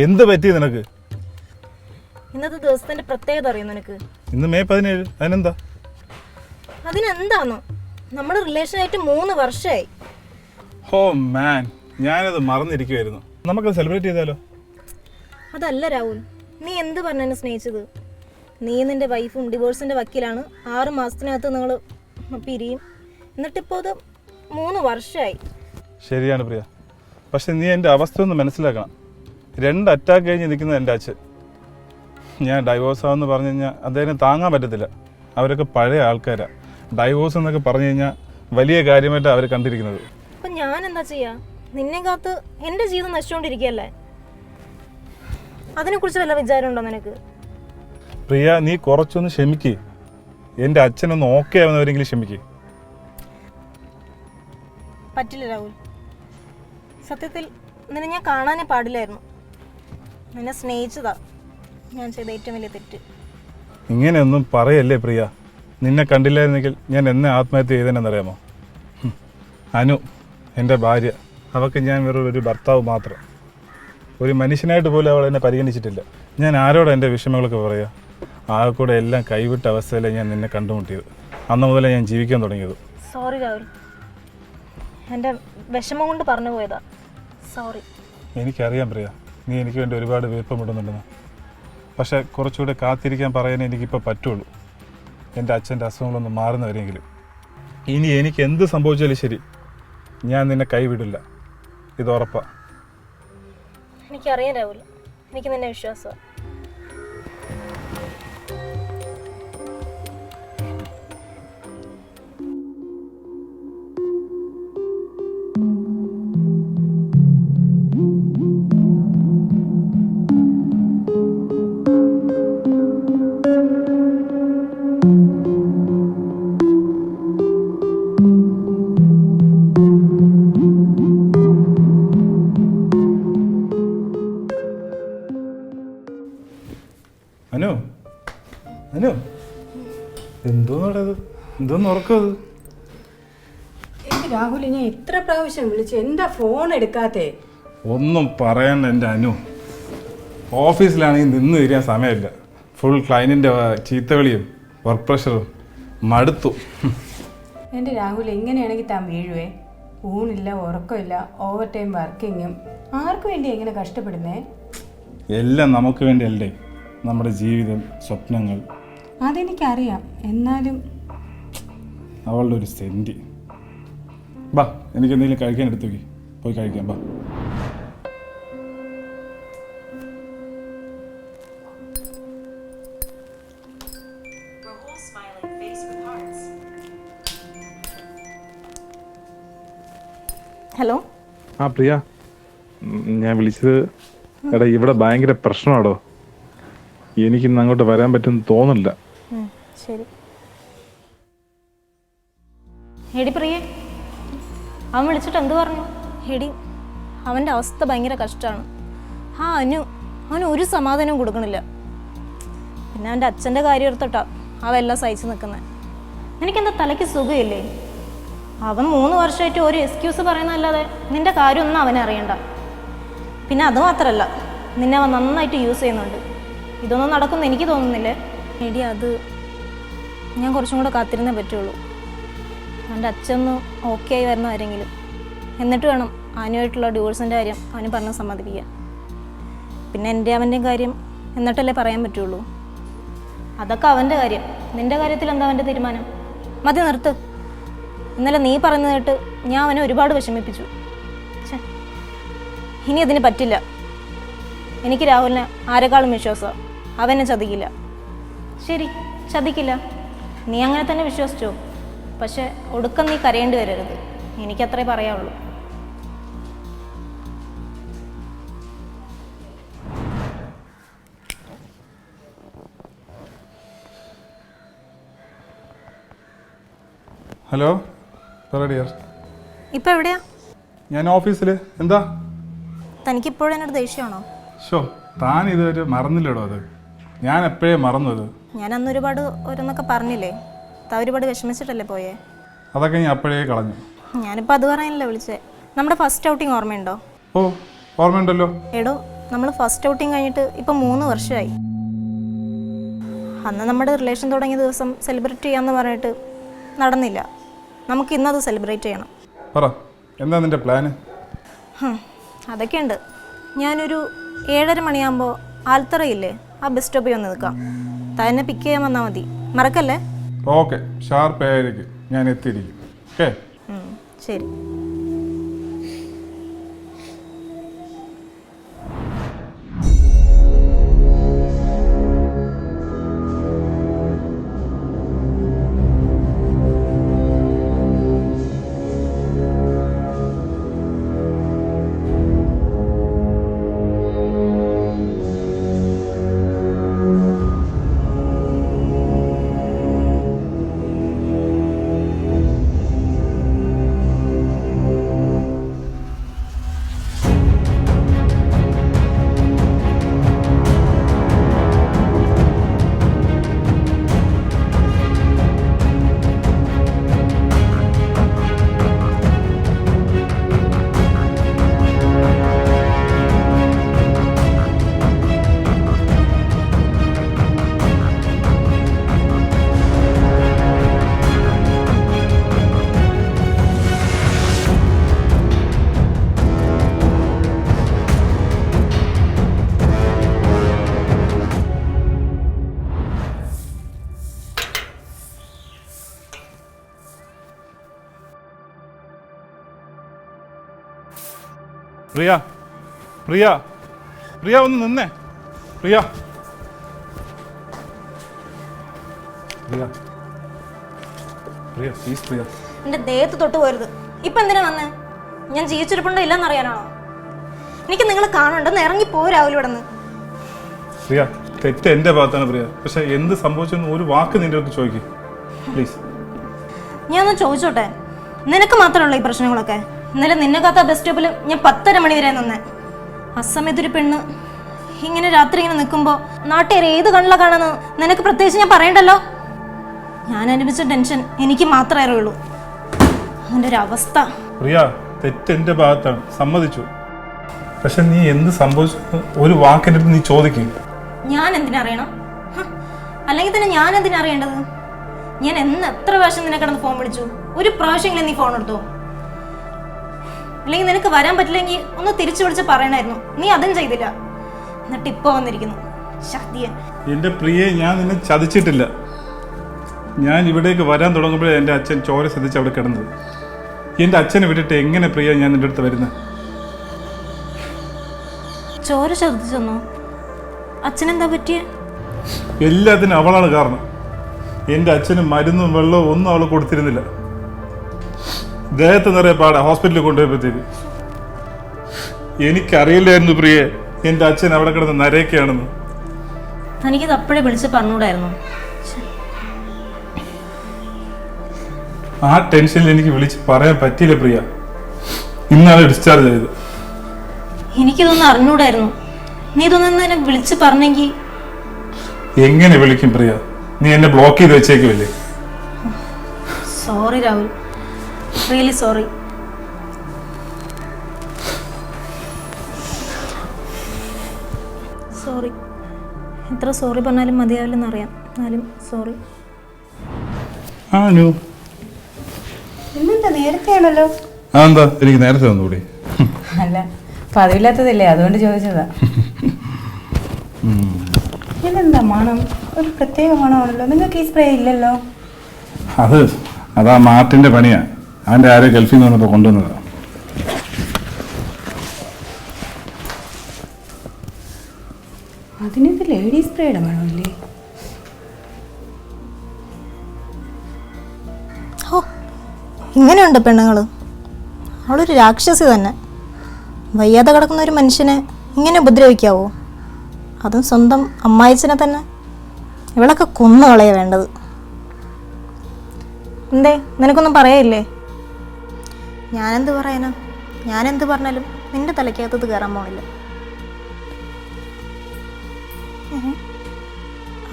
എന്ത് പറ്റി നിനക്ക്? ഇന്നത്തെ ദിവസത്തിന്റെ പ്രത്യേകത അറിയോ നിനക്ക്? ഇന്ന് മെയ് 17. അതിനെന്താ? അതിനെന്താണോ, നമ്മുടെ റിലേഷൻ ആയിട്ട് 3 വർഷമായി. ഓ മാൻ, ഞാനത് മറന്നിരിക്കുമായിരുന്നു. നമുക്കത് സെലിബ്രേറ്റ് ചെയ്താലോ? അതല്ല രാഹുൽ, നീ എന്ത് പറഞ്ഞെന്നെ സ്നേഹിച്ചത്? നീ നിന്റെ വൈഫും ഡിവോഴ്സിന്റെ വക്കീലാണ്. 6 മാസത്തിനകത്ത് നിങ്ങൾ പിരിയും. എന്നിട്ടിപ്പോൾ അത് 3 വർഷമായി. ശരിയാണ് പ്രിയ, പക്ഷെ നീ എൻ്റെ അവസ്ഥ ഒന്ന് മനസ്സിലാക്കണം. 2 അറ്റാക്ക് കഴിഞ്ഞ് നിൽക്കുന്നത് എൻ്റെ അച്ഛൻ. ഞാൻ ഡൈവോഴ്സ് ആവെന്ന് പറഞ്ഞു കഴിഞ്ഞാൽ അദ്ദേഹത്തിന് താങ്ങാൻ പറ്റത്തില്ല. അവരൊക്കെ പഴയ ആൾക്കാരാണ്. ഡൈവോഴ്സ് എന്നൊക്കെ പറഞ്ഞു കഴിഞ്ഞാൽ വലിയ കാര്യമായിട്ടാണ് അവർ കണ്ടിരിക്കുന്നത്. അപ്പം ഞാൻ എന്താ ചെയ്യാ? നിന്നെ കാത്ത് എൻ്റെ ജീവിതം നശിച്ചുകൊണ്ടിരിക്കുകയല്ലേ. അതിനെക്കുറിച്ച് വല്ല വിചാരമുണ്ടോ നിനക്ക്? പ്രിയ, നീ കുറച്ചൊന്ന് ക്ഷമിക്ക്. എൻ്റെ അച്ഛനൊന്ന് ഓക്കെ ആവുന്നവരെങ്കിലും ക്ഷമിക്ക്. പറ്റില്ല രാഹുൽ, സത്യത്തിൽ നിന്നെ ഞാൻ കാണാനേ പാടില്ലായിരുന്നു. നിന്നെ സ്നേഹിച്ചതാ ഞാൻ ചെയ്ത ഏറ്റവും വലിയ തെറ്റ്. ഇങ്ങനെയൊന്നും പറയല്ലേ പ്രിയ. നിന്നെ കണ്ടില്ലായിരുന്നെങ്കിൽ ഞാൻ എന്നെ ആത്മഹത്യ ചെയ്തതെന്നറിയാമോ? അനു എൻ്റെ ഭാര്യ, അവൾക്ക് ഞാൻ വെറൊരു ഭർത്താവ് മാത്രം. ഒരു മനുഷ്യനായിട്ട് പോലും അവൾ എന്നെ പരിഗണിച്ചിട്ടില്ല. ഞാൻ ആരോടാണ് എൻ്റെ വിഷമങ്ങളൊക്കെ പറയുക? ആകെ കൂടെ എല്ലാം കൈവിട്ട അവസ്ഥയിലാണ് ഞാൻ നിന്നെ കണ്ടുമുട്ടിയത്. അന്ന് മുതലേ ഞാൻ ജീവിക്കാൻ തുടങ്ങിയത്. സോറി രാഹുൽ, എൻ്റെ വിഷമം കൊണ്ട് പറഞ്ഞു പോയതാ. സോറി. എനിക്കറിയാം പ്രിയ, നീ എനിക്ക് വേണ്ടി ഒരുപാട് വീർപ്പമിടുന്നുണ്ടെന്ന്. പക്ഷേ കുറച്ചുകൂടെ കാത്തിരിക്കാൻ പറയാനേ എനിക്കിപ്പോൾ പറ്റുള്ളൂ. എൻ്റെ അച്ഛൻ്റെ അസുഖങ്ങളൊന്ന് മാറുന്നവരെങ്കിലും. ഇനി എനിക്ക് എന്ത് സംഭവിച്ചാലും ശരി, ഞാൻ നിന്നെ കൈവിടില്ല, ഇത് ഉറപ്പാണ്. എനിക്കറിയാം രാഹുൽ, എനിക്ക് നിന്നെ വിശ്വാസമാണ്. അനു, അനു, എന്തോന്നടത്? എന്തോന്ന് ഉറക്കത്? രാഹുൽ, ഞാൻ എത്ര പ്രാവശ്യം വിളിച്ചു, എന്താ ഫോൺ എടുക്കാത്തെ? ഒന്നും പറയണ്ട എൻ്റെ അനു. ഓഫീസിലാണെങ്കിൽ നിന്ന് തിരിയാൻ സമയമില്ല. ഫുൾ ക്ലയൻറ്റിൻ്റെ ചീത്തവിളിയും വർക്ക് പ്രഷറും മടുത്തു. എൻ്റെ രാഹുൽ, എങ്ങനെയാണെങ്കിൽ താൻ വീഴുവേ. ഊണില്ല, ഉറക്കമില്ല, ഓവർ ടൈം വർക്കിങ്ങും. ആർക്കു വേണ്ടി എങ്ങനെ കഷ്ടപ്പെടുന്നേ? എല്ലാം നമുക്ക് വേണ്ടിയല്ലേ, നമ്മുടെ ജീവിതം, സ്വപ്നങ്ങൾ. അതെനിക്കറിയാം, എന്നാലും അവളുടെ ഒരു സെൻറ്റി. ബാ, എനിക്ക് എന്തെങ്കിലും കഴിക്കാൻ എടുത്തു വയ്ക്കി, പോയി കഴിക്കാം. ബാ. ഹലോ. ആ പ്രിയ, ഞാൻ വിളിച്ചത്, എടാ ഇവിടെ ഭയങ്കര പ്രശ്നമാടോ. എനിക്കിന്ന് അങ്ങോട്ട് വരാൻ പറ്റുമെന്ന് തോന്നില്ല. ശരി. എടി പ്രിയേ, അവൻ വിളിച്ചിട്ട് എന്ത് പറഞ്ഞു? എടി, അവൻ്റെ അവസ്ഥ ഭയങ്കര കഷ്ടമാണ്. അവന് ഒരു സമാധാനവും കൊടുക്കണില്ല. പിന്നെ അവൻ്റെ അച്ഛൻ്റെ കാര്യം ഓർത്തിട്ടാ അവെല്ലാം സഹിച്ച് നിൽക്കുന്നത്. എനിക്കെന്താ തലയ്ക്ക് സുഖമില്ലേ? അവൻ 3 വർഷമായിട്ട് ഒരു എക്സ്ക്യൂസ് പറയുന്നതല്ലാതെ നിൻ്റെ കാര്യമൊന്നും അവനെ അറിയണ്ട. പിന്നെ അതുമാത്രമല്ല, നിന്നെ അവൻ നന്നായിട്ട് യൂസ് ചെയ്യുന്നുണ്ട്. ഇതൊന്നും നടക്കുമെന്ന് എനിക്ക് തോന്നുന്നില്ലേ? എടി, അത് ഞാൻ കുറച്ചും കൂടെ കാത്തിരുന്നേ പറ്റുള്ളൂ. അവൻ്റെ അച്ഛനൊന്ന് ഓക്കെ ആയി വരുന്നവരെങ്കിലും. എന്നിട്ട് വേണം അനുമായിട്ടുള്ള ഡിവോഴ്സിൻ്റെ കാര്യം അവന് പറഞ്ഞ് സമ്മതിപ്പിക്കുക. പിന്നെ എൻ്റെ അവൻ്റെയും കാര്യം എന്നിട്ടല്ലേ പറയാൻ പറ്റുള്ളൂ. അതൊക്കെ അവൻ്റെ കാര്യം. നിൻ്റെ കാര്യത്തിൽ എന്താ അവൻ്റെ തീരുമാനം? മതി, നിർത്ത്. ഇന്നലെ നീ പറഞ്ഞു കേട്ട് ഞാൻ അവനെ ഒരുപാട് വിഷമിപ്പിച്ചു. ഇനി അതിന് പറ്റില്ല. എനിക്ക് രാഹുലിനെ ആരെക്കാളും വിശ്വാസമാണ്. അവനെ ചതിക്കില്ല. ശരി, ചതിക്കില്ല. നീ അങ്ങനെ തന്നെ വിശ്വസിച്ചോ. പക്ഷെ ഒടുക്കം നീ കരയേണ്ടി വരരുത്. എനിക്കത്രേ പറയാവുള്ളൂ. Hello, dear. ഇപ്പം എവിടെയാ? ഞാൻ ഓഫീസിൽ. എന്താ? തനിക്കിപ്പോഴും എന്നോട് ദേഷ്യമാണോ? ഷോ, താൻ ഇതൊരു മറന്നില്ലടോ. അത് ഞാൻ എപ്പോഴേ മറന്നത്. ഞാൻ അന്ന് ഒരുപാട് ഓരോന്നൊക്കെ പറഞ്ഞില്ലേ? താ ഒരുപാട് വിഷമിച്ചിട്ടല്ലേ പോയേ? അതൊക്കെ ഞാൻ അപ്പോഴേ കളഞ്ഞു. ഞാനിപ്പോൾ അത് പറയാനല്ലേ വിളിച്ചേ. നമ്മുടെ ഫസ്റ്റ് ഔട്ടിങ് ഓർമ്മയുണ്ടോ? ഓ, ഓർമ്മയുണ്ടല്ലോ. എടോ, നമ്മൾ ഫസ്റ്റ് ഔട്ടിങ് കഴിഞ്ഞിട്ട് ഇപ്പം 3 വർഷമായി. അന്ന് നമ്മുടെ റിലേഷൻ തുടങ്ങിയ ദിവസം സെലിബ്രേറ്റ് ചെയ്യാമെന്ന് പറഞ്ഞിട്ട് നടന്നില്ല. നമുക്ക് ഇന്നത് സെലിബ്രേറ്റ് ചെയ്യണം. പറ, എന്താ നിന്റെ പ്ലാന്? അതൊക്കെയുണ്ട്. ഞാനൊരു 7:30 മണിയാകുമ്പോൾ ആൽത്തറയില്ലേ, ആ ബസ് സ്റ്റോപ്പിൽ വന്ന് നിൽക്കാം. തന്നെ പിക്ക് ചെയ്യാൻ വന്നാൽ മതി, മറക്കല്ലേ? ഓക്കെ, ഷാർപ്പ് 7:00 ഞാൻ എത്തിയിരിക്കും. ഓക്കെ, ശരി. പ്രിയ, പ്രിയ, പ്രിയ ഒന്ന് നിന്നേ. പ്രിയ, പ്രിയ, പ്രിയ, പ്ലീസ് പ്രിയ. എൻ്റെ ദേഹത്ത് തൊട്ട് പോരുത്. ഇപ്പം എന്തിനാ വന്നേ? ഞാൻ ജീവിച്ചിരിപ്പുണ്ടോ ഇല്ലെന്ന് അറിയാനാണോ? എനിക്ക് നിങ്ങൾ കാണണ്ടെന്ന് ഇറങ്ങി പോരാവില്ല ഇവിടെ നിന്ന്. പ്രിയ, തെറ്റ് എൻ്റെ ഭാഗത്താണ് പ്രിയ. പക്ഷെ എന്ത് സംഭവിച്ചെന്ന് ഒരു വാക്ക് നിന്റെ അടുത്ത് ചോദിക്കും പ്ലീസ്. ഞാൻ ഒന്ന് ചോദിച്ചോട്ടെ, നിനക്ക് മാത്രമുള്ള ഈ പ്രശ്നങ്ങളൊക്കെ? ഇന്നലെ നിന്നെ കാത്ത ബസ് സ്റ്റോപ്പിൽ ഞാൻ 10:30 മണി വരെ നിന്നേ. ആ സമയത്തൊരു പെണ്ണ് ഇങ്ങനെ രാത്രി ഇങ്ങനെ നിൽക്കുമ്പോൾ നാട്ടുകാർ ഏത് കണ്ണിലാണ് കാണുന്നത് നിനക്ക് പ്രത്യേകിച്ച് ഞാൻ പറയണ്ടല്ലോ. ഞാൻ അനുഭവിച്ച ടെൻഷൻ എനിക്ക് മാത്രമേ അറിയുള്ളൂ. അതിൻ്റെ ഒരു അവസ്ഥ. പ്രിയ, തെറ്റ് എൻ്റെ ഭാഗത്താണ്, സമ്മതിച്ചു. പക്ഷെ നീ എന്ത് സംഭവിച്ചു ഒരു വാക്കിൻ്റെ അടുത്ത് നീ ചോദിക്കും. ഞാൻ എന്തിനറിയണം? അല്ലെങ്കിൽ തന്നെ ഞാൻ എന്തിനറിയേണ്ടത്? ഞാൻ എത്ര പ്രാവശ്യം നിന്നെ കിടന്ന് ഫോൺ വിളിച്ചു? ഒരു പ്രാവശ്യമെങ്കിലും നീ ഫോൺ എടുത്തോ? അല്ലെങ്കിൽ നിനക്ക് വരാൻ പറ്റില്ലെങ്കിൽ ഒന്ന് തിരിച്ചു വിളിച്ച് പറയണമായിരുന്നു. നീ അതും ചെയ്തില്ല. എന്നിട്ട് ഇപ്പൊ വന്നിരിക്കുന്നു ശക്തിയൻ. എൻ്റെ പ്രിയെ, ഞാൻ നിന്നെ ചതിച്ചിട്ടില്ല. ഞാൻ ഇവിടേക്ക് വരാൻ തുടങ്ങുമ്പോഴേ എൻ്റെ അച്ഛൻ ചോര ശ്രദ്ധിച്ച് അവിടെ കിടന്നത്. എൻ്റെ അച്ഛനെ വിട്ടിട്ട് എങ്ങനെ പ്രിയ ഞാൻ നിന്റെ അടുത്ത് വരുന്നത്? ചോര ശ്രദ്ധിച്ചെന്നോ? അച്ഛനെന്താ പറ്റിയ? എല്ലാത്തിനും അവളാണ് കാരണം. എൻ്റെ അച്ഛന് മരുന്നും വെള്ളവും ഒന്നും അവൾ കൊടുത്തിരുന്നില്ല. ദേഹത്ത് നിറയെ പാടാ ഹോസ്പിറ്റലിൽ കൊണ്ടുപോയപ്പോഴത്തേക്ക്. എനിക്കറിയില്ലായിരുന്നു പ്രിയെ എൻ്റെ അച്ഛൻ അവിടെ കിടന്ന് നരയൊക്കെയാണെന്ന്. എനിക്കിത് അപ്പോഴേ വിളിച്ച് പറഞ്ഞൂടായിരുന്നു. ആ ടെൻഷനിൽ എനിക്ക് വിളിച്ച് പറയാൻ പറ്റിയില്ല പ്രിയ. ഇന്നാണ് ഡിസ്ചാർജ് ചെയ്തത്. എനിക്കിതൊന്നും അറിഞ്ഞൂടായിരുന്നു. നീ ഇതൊന്നും എന്നെ വിളിച്ച് പറഞ്ഞെങ്കിൽ. എങ്ങനെ വിളിക്കും പ്രിയ? നീ എന്നെ ബ്ലോക്ക് ചെയ്ത് വെച്ചേക്കുമല്ലേ? Sorry Rahul, really sorry. Sorry. എത്ര സോറി പറഞ്ഞാലും മതിയാവില്ലെന്നറിയാം, എന്നാലും സോറി. ഇന്നെന്താ നേരത്തെ ആണല്ലോ? എന്താ എനിക്ക് നേരത്തെ വന്നുകൂടി? അല്ല, പതിവില്ലാത്തതല്ലേ, അതുകൊണ്ട് ചോദിച്ചതാ. ഇതെന്താ മണം? ഒരു പ്രത്യേക മണമാണല്ലോ. നിങ്ങൾക്ക് ഈ സ്പ്രേ ഇല്ലല്ലോ? അതാ മാർട്ടിന്റെ പണിയാ. അവൻ്റെ ആരോ ഗൾഫിൽ നിന്ന് വന്നപ്പോൾ കൊണ്ടുവന്നതാ. അതിനകത്ത് ലേഡി സ്പ്രേയുടെ മണമല്ലേ? ഓ, ഇങ്ങനെയുണ്ട് പെണ്ണുങ്ങൾ. അവളൊരു രാക്ഷസി തന്നെ. വയ്യാതെ കിടക്കുന്ന ഒരു മനുഷ്യനെ ഇങ്ങനെ ഉപദ്രവിക്കാവോ? അതും സ്വന്തം അമ്മായിച്ചനെ തന്നെ. ഇവളൊക്കെ കൊന്നുകളയാ വേണ്ടത്. എന്തേ, നിനക്കൊന്നും പറയില്ലേ? ഞാനെന്ത് പറയാനാ? ഞാനെന്ത് പറഞ്ഞാലും നിന്റെ തലയ്ക്കകത്തത് കയറാൻ പോണില്ല.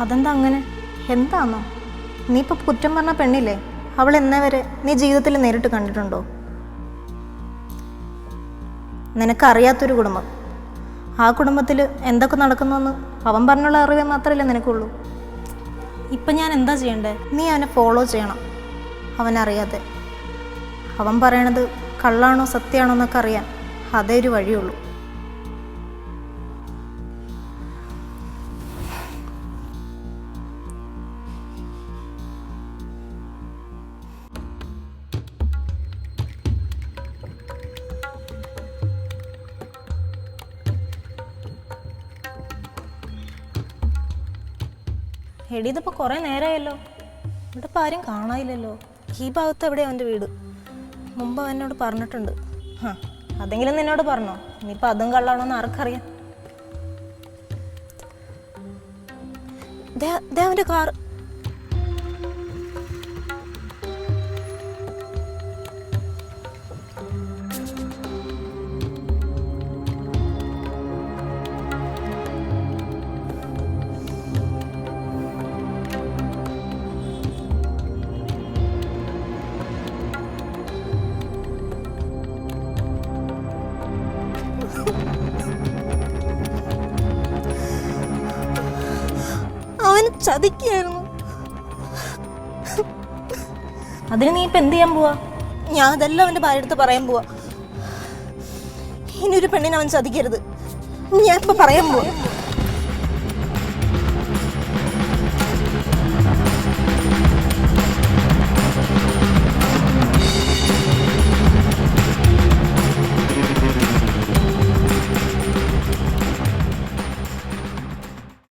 അതെന്താ അങ്ങനെ? എന്താണോ നീ ഇപ്പോൾ കുറ്റം പറഞ്ഞ പെണ്ണില്ലേ? അവൾ എന്നേ വരെ നീ ജീവിതത്തിൽ നേരിട്ട് കണ്ടിട്ടുണ്ടോ? നിനക്കറിയാത്തൊരു കുടുംബം, ആ കുടുംബത്തിൽ എന്തൊക്കെ നടക്കുന്നുവെന്ന് അവൻ പറഞ്ഞുള്ള അറിവേ മാത്രമല്ലേ നിനക്കുള്ളൂ. ഇപ്പം ഞാൻ എന്താ ചെയ്യണ്ടേ? നീ അവനെ ഫോളോ ചെയ്യണം, അവനറിയാതെ. അവൻ പറയണത് കള്ളാണോ സത്യമാണോ എന്നൊക്കെ അറിയാൻ അതേ ഒരു വഴിയുള്ളൂ. എടി ഇതിപ്പോൾ കുറേ നേരമായല്ലോ, ഇവിടെ ഇപ്പം ആരും കാണാനില്ലല്ലോ. ഈ ഭാഗത്ത് എവിടെയാണ് അവൻ്റെ വീട്? മുമ്പ് അവൻ എന്നോട് പറഞ്ഞിട്ടുണ്ട്. അതെങ്കിലും നിന്നോട് പറഞ്ഞോ? ഇനിയിപ്പോൾ അതും കള്ളാണോന്ന് ആർക്കറിയാം. ദേ അവൻ്റെ കാർ. അവന് ചതിക്കായിരുന്നു. അതിന് നീ ഇപ്പം എന്ത് ചെയ്യാൻ പോവാ? ഞാൻ അതെല്ലാം അവൻ്റെ ഭാര്യ അടുത്ത് പറയാൻ പോവാ. ഇനിയൊരു പെണ്ണിനെ അവൻ ചതിക്കരുത്, ഞാൻ ഇപ്പം പറയാൻ പോവാ.